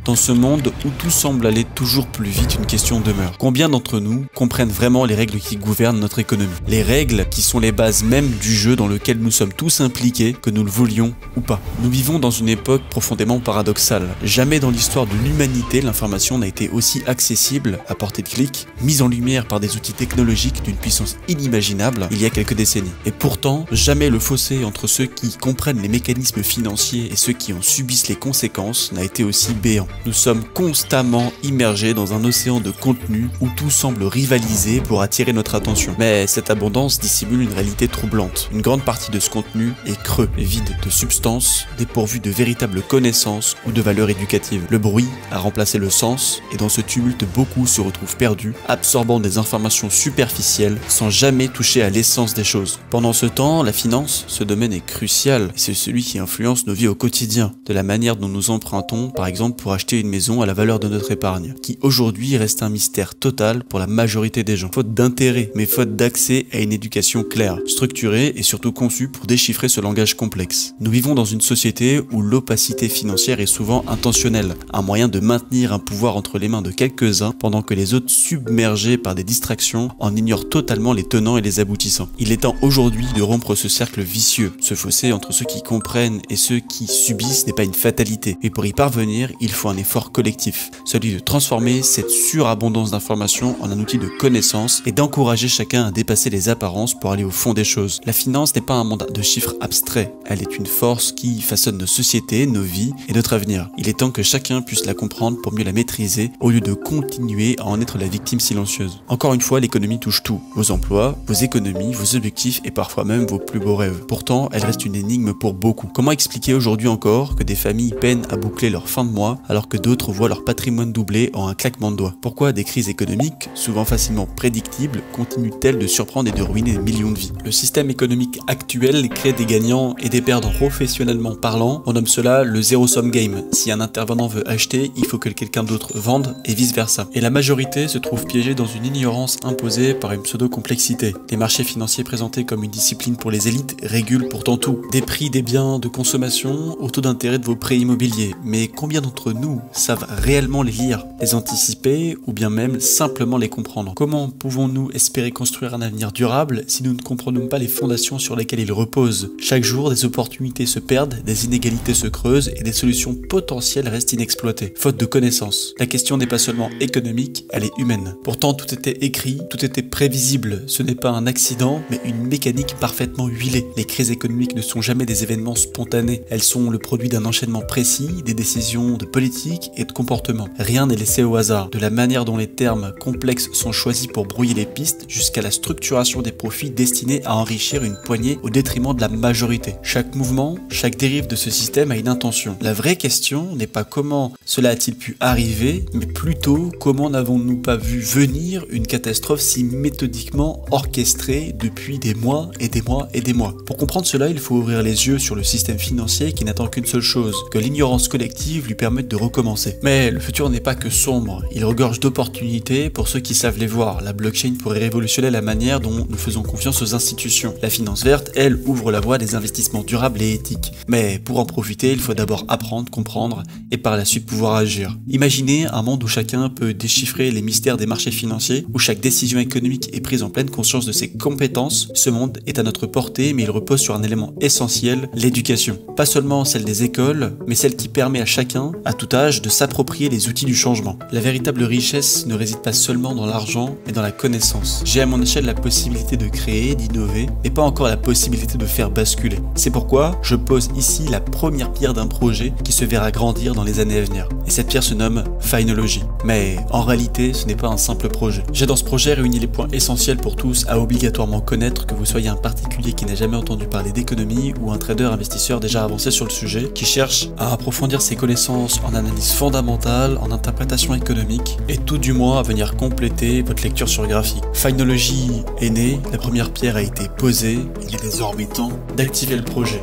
Dans ce monde où tout semble aller toujours plus vite, une question demeure. Combien d'entre nous comprennent vraiment les règles qui gouvernent notre économie? Les règles qui sont les bases même du jeu dans lequel nous sommes tous impliqués, que nous le voulions ou pas. Nous vivons dans une époque profondément paradoxale. Jamais dans l'histoire de l'humanité, l'information n'a été aussi accessible, à portée de clic, mise en lumière par des outils technologiques d'une puissance inimaginable il y a quelques décennies. Et pourtant, jamais le fossé entre ceux qui comprennent les mécanismes financiers et ceux qui en subissent les conséquences n'a été aussi béant. Nous sommes constamment immergés dans un océan de contenu où tout semble rivaliser pour attirer notre attention. Mais cette abondance dissimule une réalité troublante. Une grande partie de ce contenu est creux, vide de substance, dépourvu de véritables connaissances ou de valeurs éducatives. Le bruit a remplacé le sens et dans ce tumulte, beaucoup se retrouvent perdus, absorbant des informations superficielles sans jamais toucher à l'essence des choses. Pendant ce temps, la finance, ce domaine est crucial et c'est celui qui influence nos vies au quotidien, de la manière dont nous empruntons, par exemple pour acheter une maison à la valeur de notre épargne, qui aujourd'hui reste un mystère total pour la majorité des gens. Faute d'intérêt, mais faute d'accès à une éducation claire, structurée et surtout conçue pour déchiffrer ce langage complexe. Nous vivons dans une société où l'opacité financière est souvent intentionnelle, un moyen de maintenir un pouvoir entre les mains de quelques-uns pendant que les autres, submergés par des distractions, en ignorent totalement les tenants et les aboutissants. Il est temps aujourd'hui de rompre ce cercle vicieux. Ce fossé entre ceux qui comprennent et ceux qui subissent n'est pas une fatalité, mais pour y parvenir, il faut un effort collectif, celui de transformer cette surabondance d'informations en un outil de connaissance et d'encourager chacun à dépasser les apparences pour aller au fond des choses. La finance n'est pas un monde de chiffres abstraits, elle est une force qui façonne nos sociétés, nos vies et notre avenir. Il est temps que chacun puisse la comprendre pour mieux la maîtriser, au lieu de continuer à en être la victime silencieuse. Encore une fois, l'économie touche tout, vos emplois, vos économies, vos objectifs et parfois même vos plus beaux rêves. Pourtant, elle reste une énigme pour beaucoup. Comment expliquer aujourd'hui encore que des familles peinent à boucler leur fin de mois alors que d'autres voient leur patrimoine doubler en un claquement de doigts? Pourquoi des crises économiques, souvent facilement prédictibles, continuent-elles de surprendre et de ruiner des millions de vies? Le système économique actuel crée des gagnants et des perdants. Professionnellement parlant, on nomme cela le zéro-sum game. Si un intervenant veut acheter, il faut que quelqu'un d'autre vende et vice versa. Et la majorité se trouve piégée dans une ignorance imposée par une pseudo-complexité. Les marchés financiers présentés comme une discipline pour les élites régulent pourtant tout. Des prix des biens de consommation au taux d'intérêt de vos prêts immobiliers. Mais combien d'entre nous savent réellement les lire, les anticiper ou bien même simplement les comprendre? Comment pouvons-nous espérer construire un avenir durable si nous ne comprenons pas les fondations sur lesquelles ils reposent? Chaque jour, des opportunités se perdent, des inégalités se creusent et des solutions potentielles restent inexploitées, faute de connaissances. La question n'est pas seulement économique, elle est humaine. Pourtant, tout était écrit, tout était prévisible. Ce n'est pas un accident, mais une mécanique parfaitement huilée. Les crises économiques ne sont jamais des événements spontanés. Elles sont le produit d'un enchaînement précis, des décisions de politique et de comportement. Rien n'est laissé au hasard. De la manière dont les termes complexes sont choisis pour brouiller les pistes, jusqu'à la structuration des profits destinés à enrichir une poignée au détriment de la majorité. Chaque mouvement, chaque dérive de ce système a une intention. La vraie question n'est pas comment cela a-t-il pu arriver, mais plutôt comment n'avons-nous pas vu venir une catastrophe si méthodiquement orchestrée depuis des mois et des mois et des mois. Pour comprendre cela, il faut ouvrir les yeux sur le système financier qui n'attend qu'une seule chose, que l'ignorance collective lui permette de recommencer. Mais le futur n'est pas que sombre, il regorge d'opportunités pour ceux qui savent les voir. La blockchain pourrait révolutionner la manière dont nous faisons confiance aux institutions. La finance verte, elle, ouvre la voie des investissements durables et éthiques. Mais pour en profiter, il faut d'abord apprendre, comprendre et par la suite pouvoir agir. Imaginez un monde où chacun peut déchiffrer les mystères des marchés financiers, où chaque décision économique est prise en pleine conscience de ses compétences. Ce monde est à notre portée, mais il repose sur un élément essentiel, l'éducation. Pas seulement celle des écoles, mais celle qui permet à chacun, à tout âge, de s'approprier les outils du changement. La véritable richesse ne réside pas seulement dans l'argent, mais dans la connaissance. J'ai à mon échelle la possibilité de créer, d'innover, mais pas encore la possibilité de faire basculer. C'est pourquoi je pose ici la première pierre d'un projet qui se verra grandir dans les années à venir. Et cette pierre se nomme Finology. Mais en réalité, ce n'est pas un simple projet. J'ai dans ce projet réuni les points essentiels pour tous à obligatoirement connaître, que vous soyez un particulier qui n'a jamais entendu parler d'économie ou un trader investisseur déjà avancé sur le sujet, qui cherche à approfondir ses connaissances en analyse fondamentale, en interprétation économique, et tout du moins à venir compléter votre lecture sur graphique. Finology est né, la première pierre a été posée, il est désormais temps d'activer le projet.